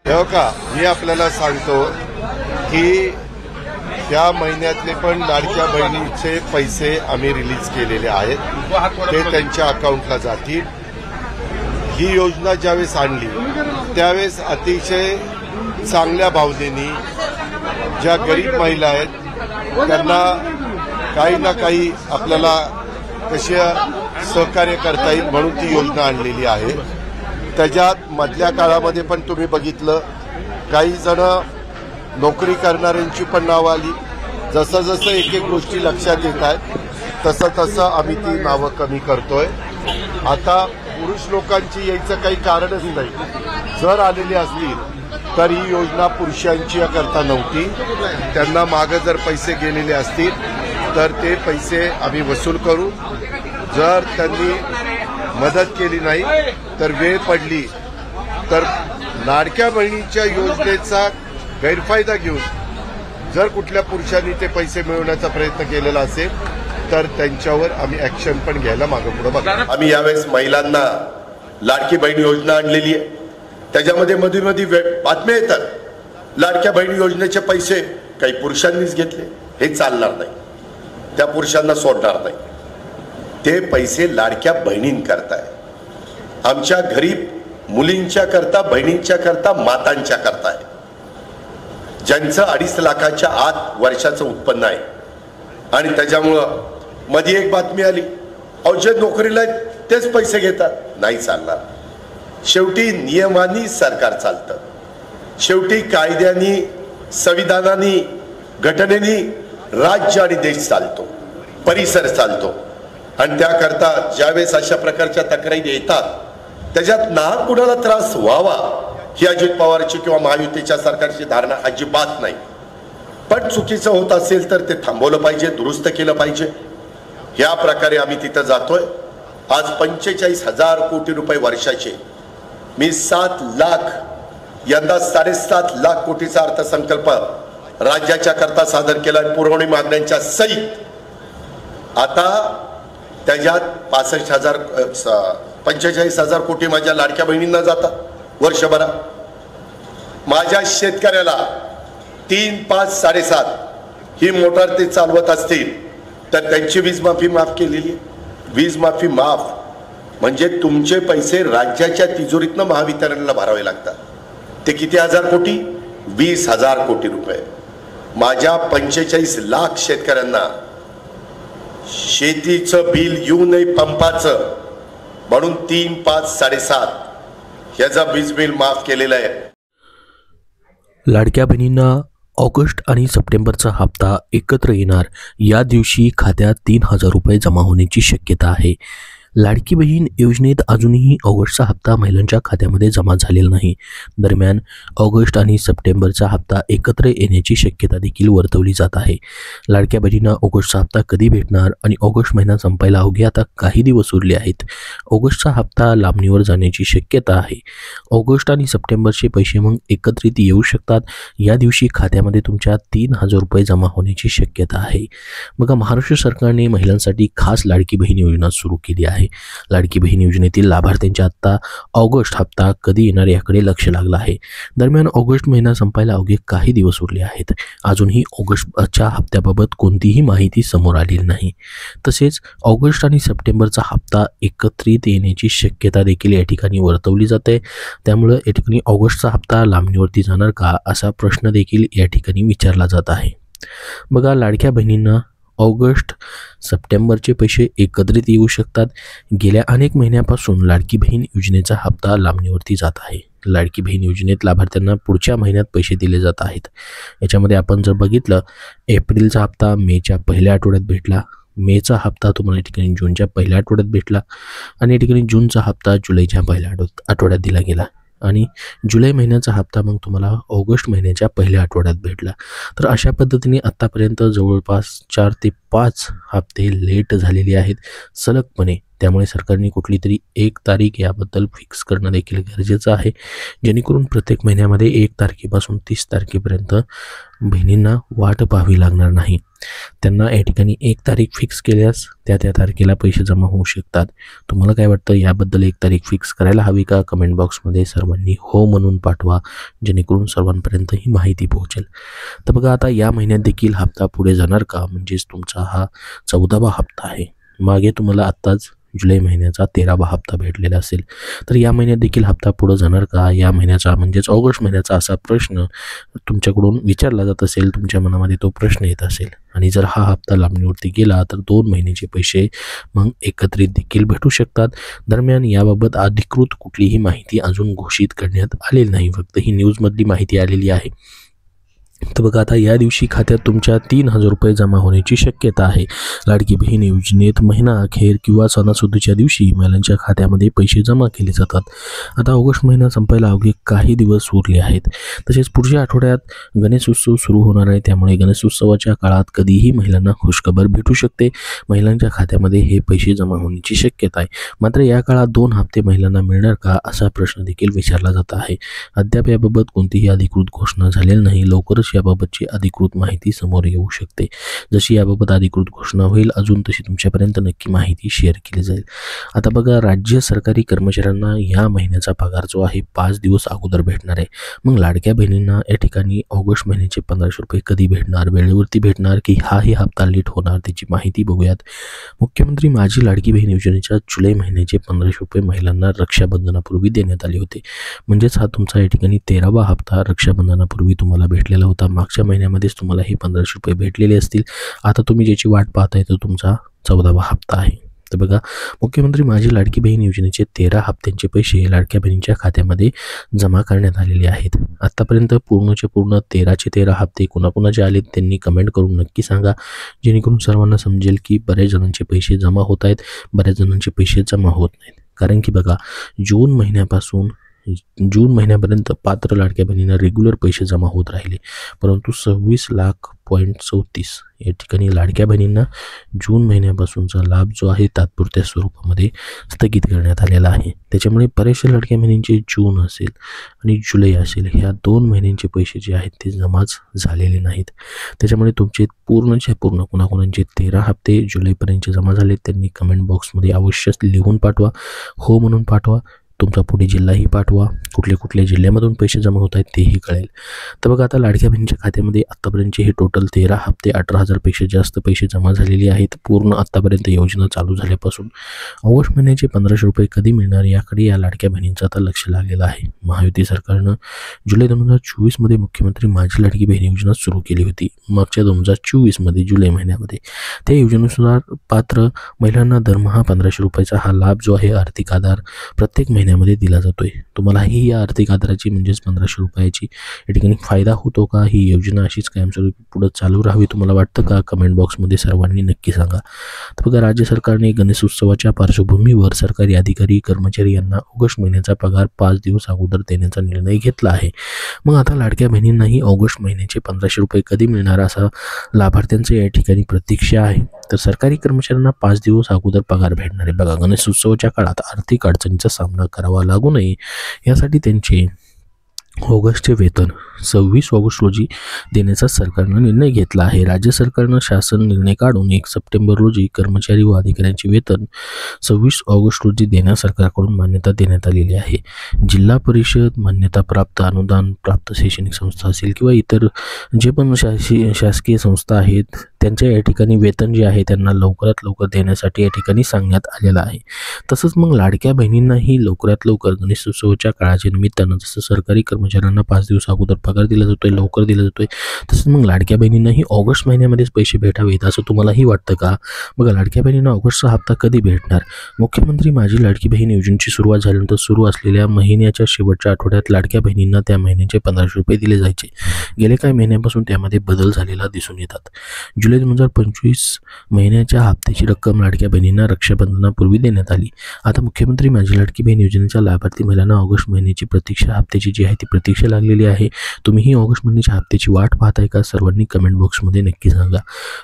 तेव्हा का मी आपल्याला सांगतो की त्या महिन्यातले पण लाडक्या बहिणीचे पैसे आम्ही रिलीज केलेले आहेत, ते त्यांच्या अकाउंटला जातील। ही योजना ज्यावेळेस आणली त्यावेळेस अतिशय चांगल्या भावनेने ज्या गरीब महिला आहेत त्यांना काही ना काही आपल्याला कसे सहकार्य करता येईल म्हणून ती योजना आणलेली आहे। त्याच्यात मधल्या काळामध्ये पण तुम्ही बघितलं काही जण नोकरी करणाऱ्यांची पण नावं आली। जसं जसं एक एक गोष्टी लक्षात येत आहेत तसं तसं आम्ही ती नावं कमी करतोय। आता पुरुष लोकांची यायचं काही कारणच नाही। जर आलेली असतील तर ही योजना पुरुषांची करता नव्हती, त्यांना मागे जर पैसे गेलेले असतील तर ते पैसे आम्ही वसूल करू। जर त्यांनी मदत केली नाही तर वेळ पडली तर लाडक्या बहिणीच्या योजनेचा गैरफायदा घेऊन जर कुठल्या पुरुषांनी ते पैसे मिळवण्याचा प्रयत्न केलेला असेल तर त्यांच्यावर आम्ही ऍक्शन पण घ्यायला मागे पुढे बघा। आम्ही यावेळेस महिलांना लाडकी बहीण योजना आणलेली आहे। त्याच्यामध्ये मध्ये बातम्या येतात लाडक्या बहीण योजनेचे पैसे काही पुरुषांनीच घेतले, हे चालणार नाही, त्या पुरुषांना सोडणार नाही। ते पैसे लाडक्या बहिणींकरता आहे, आमच्या गरीब मुलींच्या करता, बहिणींच्या करता, मातांच्या करता आहे, ज्यांचं 2.5 लाखाच्या आत वर्षाचं उत्पन्न आहे। आणि त्याच्यामुळं मध्ये एक बातमी आली जे नोकरीला तेच पैसे घेतात, नाही चालणार। शेवटी नियमांनी सरकार चालतं, शेवटी कायद्यानी, संविधानानी, घटनेनी राज्य आणि देश चालतो, परिसर चालतो। आणि त्याकरता ज्यावेळेस अशा प्रकारच्या तक्रारी येतात त्याच्यात ना कुणाला त्रास व्हावा ही अजित पवारची किंवा महायुतीच्या सरकारची धारणा अजिबात नाही। पण चुकीचं होत असेल तर ते थांबवलं पाहिजे, दुरुस्त केलं पाहिजे। या प्रकारे आम्ही तिथं जातोय। आज 45,000 कोटी रुपये वर्षाचे, मी 7 लाख, यंदा 7.5 लाख कोटीचा अर्थसंकल्प राज्याच्या करता सादर केला पुरवणी मागण्यांच्या सहित। आता त्याच्यात 45,000 कोटी माझ्या लाडक्या बहिणींना जातात वर्षभरात। माझ्या शेतकऱ्याला 3, 5, 7.5 ही मोटार ते चालवत असतील तर त्यांची वीज माफी माफ केलेली आहे। वीज माफी माफ म्हणजे तुमचे पैसे राज्याच्या तिजोरीतनं महावितरणला भरावे लागतात। ते किती हजार कोटी? 20,000 कोटी रुपये। माझ्या 45 लाख शेतकऱ्यांना शेतीचं बिल येऊ नये पंपाचं म्हणून 3, 5, 7.5 याचा वीज बिल माफ केलेलं आहे। लाडक्या बहिणींना ऑगस्ट आणि सप्टेंबरचा हप्ता एकत्र येणार, या दिवशी खात्यात 3,000 रुपये जमा होण्याची शक्यता आहे। लाडकी बहीण योजनेत अजूनही ऑगस्टचा हप्ता महिलांच्या खात्यामध्ये जमा झालेला नाही। दरम्यान ऑगस्ट आणि सप्टेंबरचा हप्ता एकत्र येण्याची शक्यता देखील वर्तवली जात आहे। लाडक्या बहिणींना ऑगस्टचा हप्ता कधी भेटणार आणि ऑगस्ट महिना संपायला अवघे आता काही दिवस उरले आहेत। ऑगस्टचा हप्ता लांबणीवर जाण्याची शक्यता आहे। ऑगस्ट आणि सप्टेंबरचे पैसे मग एकत्रित येऊ शकतात। या दिवशी खात्यामध्ये तुमच्या 3,000 रुपये जमा होण्याची शक्यता आहे। बघा, महाराष्ट्र सरकारने महिलांसाठी खास लाडकी बहीण योजना सुरू केली आहे। लाडकी बहीण योजनेतील लाभार्थ्यांच्या आता ऑगस्ट हप्ता कधी येणार याकडे लक्ष लागलं आहे। दरम्यान ऑगस्ट महिना संपायला अवघे काही दिवस उरले आहेत। अजूनही ऑगस्टच्या हप्त्याबाबत कोणतीही माहिती समोर आलेली नाही। तसेच ऑगस्ट आणि सप्टेंबरचा हप्ता एकत्रित येण्याची शक्यता देखील या ठिकाणी वर्तवली जाते। त्यामुळे या ठिकाणी ऑगस्टचा हप्ता लांबणीवरती जाणार का असा प्रश्न देखील या ठिकाणी विचारला जात आहे। बघा, लाडक्या बहिणींना ऑगस्ट सप्टेंबरचे पैसे एकत्रित येऊ शकतात। गेल्या अनेक महिन्यापासून लाडकी बहीण योजनेचा हप्ता लांबणीवरती जात आहे। लाडकी बहीण योजनेत लाभार्थ्यांना पुढच्या महिन्यात पैसे दिले जात आहेत। याच्यामध्ये आपण जर बघितलं, एप्रिलचा हप्ता मेच्या पहिल्या आठवड्यात भेटला, मेचा हप्ता तुम्हाला या ठिकाणी जूनच्या पहिल्या आठवड्यात भेटला आणि या ठिकाणी जूनचा हप्ता जुलैच्या पहिल्या आठवड्यात दिला गेला आणि जुलै महिन्याचा हप्ता मग तुम्हाला ऑगस्ट महिन्याच्या पहिल्या आठवड्यात भेटला। तर अशा पद्धतीने आत्तापर्यंत जवळपास 4 ते 5 हप्ते लेट झालेले आहेत सलगपणे। त्यामुळे सरकारने कुठली तरी एक तारीख याबद्दल फिक्स करणं देखील गरजेचं आहे, जेणेकरून प्रत्येक महिन्यामध्ये 1 तारखेपासून 30 तारखेपर्यंत बहिणींना वाट पाहावी लागणार नाही. त्यांना या ठिकाणी 1 तारीख फिक्स केल्यास त्या तारखेला पैसे जमा होऊ शकतात. तुम्हाला काय वाटतं, याबद्दल 1 तारीख फिक्स करायला हवी का? कमेंट बॉक्समध्ये सर्वांनी हो म्हणून पाठवा, जेणेकरून सर्वांपर्यंत ही माहिती पोहोचेल. तर बघा, आता या महिन्यात देखील हप्ता पुढे जाणार का? म्हणजेच तुमचा हा 14वा हप्ता आहे. मागे तुम्हाला आत्ताच जुलै महिन्याचा 13वा हप्ता भेटलेला असेल, तर या महिन्यात देखील हप्ता पुढे जाणार का? या महिन्याचा म्हणजेच ऑगस्ट महिन्याचा असा प्रश्न तुमच्याकडून विचारला जात असेल, तुमच्या मनामध्ये तो प्रश्न येत असेल. आणि जर हा हप्ता लांबणीवरती गेला तर 2 महिन्याचे पैसे मग एकत्रित देखील भेटू शकतात. दरम्यान याबाबत अधिकृत कुठलीही माहिती अजून घोषित करण्यात आलेली नाही, फक्त ही न्यूजमधली माहिती आलेली आहे. तर बघा, आता या दिवशी खात्यात तुमच्या 3,000 रुपये जमा होण्याची शक्यता आहे. लाडकी बहीण योजनेत महिना अखेर किंवा सणासुदीच्या दिवशी महिलांच्या खात्यामध्ये पैसे जमा केले जातात. आता ऑगस्ट महिना संपायला अवघे काही दिवस उरले आहेत. तसेच पुढच्या आठवड्यात गणेशोत्सव सुरू होणार आहे, त्यामुळे गणेशोत्सवाच्या काळात कधीही महिलांना खुशखबर भेटू शकते. महिलांच्या खात्यामध्ये हे पैसे जमा होण्याची शक्यता आहे. मात्र या काळात 2 हप्ते महिलांना मिळणार का, असा प्रश्न देखील विचारला जात आहे. अद्याप याबाबत कोणतीही अधिकृत घोषणा झालेली नाही. लवकरच याबाबतची अधिकृत माहिती समोर येऊ शकते. जशी याबाबत अधिकृत घोषणा होईल अजून तशी तुमच्यापर्यंत नक्की माहिती शेअर केली जाईल. आता बघा, राज्य सरकारी कर्मचाऱ्यांना या महिन्याचा पगार जो आहे 5 दिवस अगोदर भेटणार आहे. मग लाडक्या बहिणींना या ठिकाणी ऑगस्ट महिन्याचे 1500 रुपये कधी भेटणार, वेळेवरती भेटणार की हाही हप्ता लेट होणार, त्याची माहिती बघूयात. मुख्यमंत्री माझी लाडकी बहीण योजनेच्या जुलै महिन्याचे 1500 रुपये महिलांना रक्षाबंधनापूर्वी देण्यात आले होते. म्हणजेच हा तुमचा या ठिकाणी 13वा हप्ता रक्षाबंधनापूर्वी तुम्हाला भेटलेला होता. मागच्या महिन्यामध्येच तुम्हाला हे 1500 रुपये भेटलेले असतील. आता तुम्ही ज्याची वाट पाहताय तो तुमचा 14वा हप्ता आहे. तर बघा, मुख्यमंत्री माझी लाडकी बहीण योजनेचे 13 हप्त्यांचे पैसे लाडक्या बहिणींच्या खात्यामध्ये जमा करण्यात आलेले आहेत. आतापर्यंत पूर्णचे पूर्ण 13चे 13 हप्ते कुणाकुणाचे आलेत त्यांनी कमेंट करून नक्की सांगा, जेणेकरून सर्वांना समजेल की बऱ्याच जणांचे पैसे जमा होत आहेत, बऱ्याच जणांचे पैसे जमा होत नाहीत. कारण की बघा, जून महिन्यापर्यंत पात्र लाडक्या बहिणींना रेग्युलर पैसे जमा होत राहिले, परंतु 26,34,00,000 या ठिकाणी लाडक्या बहिणींना जून महिन्यापासूनचा लाभ जो आहे तात्पुरत्या स्वरूपामध्ये स्थगित करण्यात आलेला आहे. त्याच्यामुळे बऱ्याचशा लाडक्या बहिणींचे जून असेल आणि जुलै असेल ह्या 2 महिन्यांचे पैसे जे आहेत ते जमाच झालेले नाहीत. त्याच्यामुळे तुमचे पूर्णच्या पूर्ण कुणाकुणाचे 13 हप्ते जुलैपर्यंतचे जमा झाले त्यांनी कमेंट बॉक्समध्ये अवश्य लिहून पाठवा, हो म्हणून पाठवा. तुमचा पुढे जिल्हाही पाठवा, कुठल्या जिल्ह्यामधून पैसे जमा होत आहेत तेही कळेल. तर बघा, आता लाडक्या बहिणीच्या खात्यामध्ये आत्तापर्यंतचे हे टोटल 13 हप्ते 18,000पेक्षा जास्त पैसे जमा झालेले आहेत. पूर्ण आत्तापर्यंत योजना चालू झाल्यापासून ऑगस्ट महिन्याचे 1500 रुपये कधी मिळणार याकडे या लाडक्या बहिणींचं आता लक्ष लागलेलं आहे. महायुती सरकारनं जुलै 2024मध्ये मुख्यमंत्री माझी लाडकी बहीण योजना सुरू केली होती. मागच्या 2024मध्ये जुलै महिन्यामध्ये त्या योजनेनुसार पात्र महिलांना दरमहा 1500 रुपयाचा हा लाभ जो आहे आर्थिक आधार प्रत्येक महिन्यामध्ये दिला जातोय. तुम्हालाही या आर्थिक आधाराची म्हणजेच 1500 रुपयाची या ठिकाणी फायदा होतो का? ही योजना अशीच कायमस्वरूपी पुढे चालू राहावी तुम्हाला वाटतं का? कमेंट बॉक्समध्ये सर्वांनी नक्की सांगा. तर बघा, राज्य सरकारने गणेशोत्सवाच्या पार्श्वभूमीवर सरकारी अधिकारी कर्मचारी यांना ऑगस्ट महिन्याचा पगार 5 दिवस अगोदर देण्याचा निर्णय घेतला आहे. मग आता लाडक्या बहिणींनाही ऑगस्ट महिन्याचे 1500 रुपये कधी मिळणार असा लाभार्थ्यांचं या ठिकाणी प्रतीक्षा आहे. तर सरकारी कर्मचाऱ्यांना 5 दिवस अगोदर पगार भेटणार आहे. बघा, गणेशोत्सवाच्या काळात आर्थिक अडचणीचा सामना करावा लागू नये यासाठी त्यांचे ऑगस्टचे वेतन 26 ऑगस्ट रोजी देण्याचा सरकारनं निर्णय घेतला आहे. राज्य सरकारनं शासन निर्णय काढून 1 सप्टेंबर रोजी कर्मचारी व अधिकाऱ्यांचे वेतन 26 ऑगस्ट रोजी देण्यास सरकारकडून मान्यता देण्यात आलेली आहे. जिल्हा परिषद मान्यताप्राप्त अनुदान प्राप्त शैक्षणिक संस्था असेल किंवा इतर जे पण शासकीय संस्था आहेत त्यांच्या या ठिकाणी वेतन जे आहे त्यांना लवकरात लवकर देण्यासाठी या ठिकाणी सांगण्यात आलेलं आहे. तसंच मग लाडक्या बहिणींनाही लवकरात लवकर गणेशोत्सवाच्या काळाच्या निमित्तानं जसं सरकारी कर्मचाऱ्यांना 5 दिवस अगोदर पगार दिला जातोय, लवकर दिला जातोय, तसंच मग लाडक्या बहिणींनाही ऑगस्ट महिन्यामध्येच पैसे भेटावेत असं तुम्हालाही वाटतं का? बघा, लाडक्या बहिणींना ऑगस्टचा हप्ता कधी भेटणार? मुख्यमंत्री माझी लाडकी बहीण योजनेची सुरुवात झाल्यानंतर सुरू असलेल्या महिन्याच्या शेवटच्या आठवड्यात लाडक्या बहिणींना त्या महिन्याचे 1500 रुपये दिले जायचे. गेल्या काही महिन्यांपासून त्यामध्ये बदल झालेला दिसून येतात. जुलै 2025 महिन्याच्या हप्त्याची रक्कम लाडक्या बहिणींना रक्षाबंधनापूर्वी देण्यात आली. आता मुख्यमंत्री माझी लाडकी बहीण योजनेच्या लाभार्थी महिलांना ऑगस्ट महिन्याची प्रतीक्षा हप्त्याची जी आहे ती प्रतीक्षा लागलेली आहे. तुम्हीही ऑगस्ट महिन्याच्या हप्त्याची वाट पाहताय का? सर्वांनी कमेंट बॉक्समध्ये नक्की सांगा.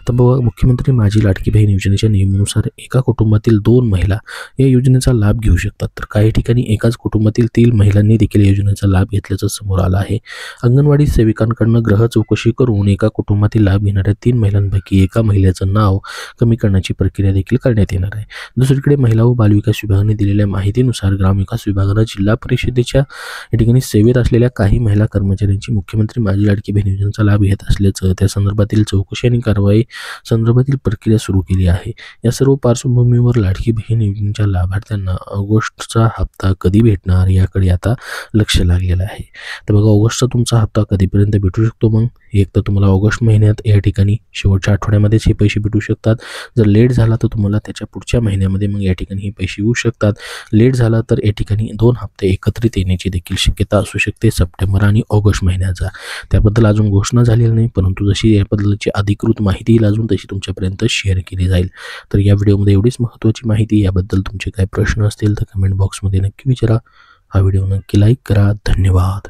तर बघा, मुख्यमंत्री माझी लाडकी बहीण योजनेच्या नियमानुसार एका कुटुंबातील 2 महिला या योजनेचा लाभ घेऊ शकतात. तर काही ठिकाणी एकाच कुटुंबातील 3 महिलांनी देखील योजनेचा लाभ घेतल्याचं समोर आलं आहे. अंगणवाडी सेविकांकडून ग्रह चौकशी करून एका कुटुंबातील लाभ घेणाऱ्या 3 महिलांपैकी एका महिलेचं नाव कमी करण्याची प्रक्रिया देखील करण्यात येणार आहे. दुसरीकडे महिला व बालविकास विभागाने दिलेल्या माहितीनुसार ग्रामविकास विभागानं जिल्हा परिषदेच्या या ठिकाणी सेवेत असलेल्या काही महिला कर्मचाऱ्यांची मुख्यमंत्री माझी लाडकी बहीण योजनेचा लाभ घेत असल्याचं, त्या संदर्भातील चौकशी आणि कारवाई संदर्भातील प्रक्रिया सुरू केली आहे. या सर्व पार्श्वभूमीवर लाडकी बहीण योजनेच्या लाभार्थ्यांना ऑगस्टचा हप्ता कधी भेटणार याकडे आता लक्ष लागलेलं आहे. तर बघा, ऑगस्टचा तुमचा हप्ता कधीपर्यंत भेटू शकतो? मग एक तर तुम्हाला ऑगस्ट महिन्यात या ठिकाणी शेवटच्या आठवड्यामध्येच हे पैसे भेटू शकतात. जर लेट झाला तर तुम्हाला त्याच्या पुढच्या महिन्यामध्ये मग या ठिकाणी हे पैसे येऊ शकतात. लेट झाला तर या ठिकाणी 2 हप्ते एकत्रित येण्याची देखील शक्यता असू शकते, सप्टेंबर आणि ऑगस्ट महिन्याचा. त्याबद्दल अजून घोषणा झालेली नाही, परंतु जशी याबद्दलची अधिकृत माहिती येईल अजून तशी तुमच्यापर्यंत शेअर केली जाईल. तर या व्हिडिओमध्ये एवढीच महत्त्वाची माहिती. याबद्दल तुमचे काही प्रश्न असतील तर कमेंट बॉक्समध्ये नक्की विचारा. हा व्हिडिओ नक्की लाईक करा. धन्यवाद.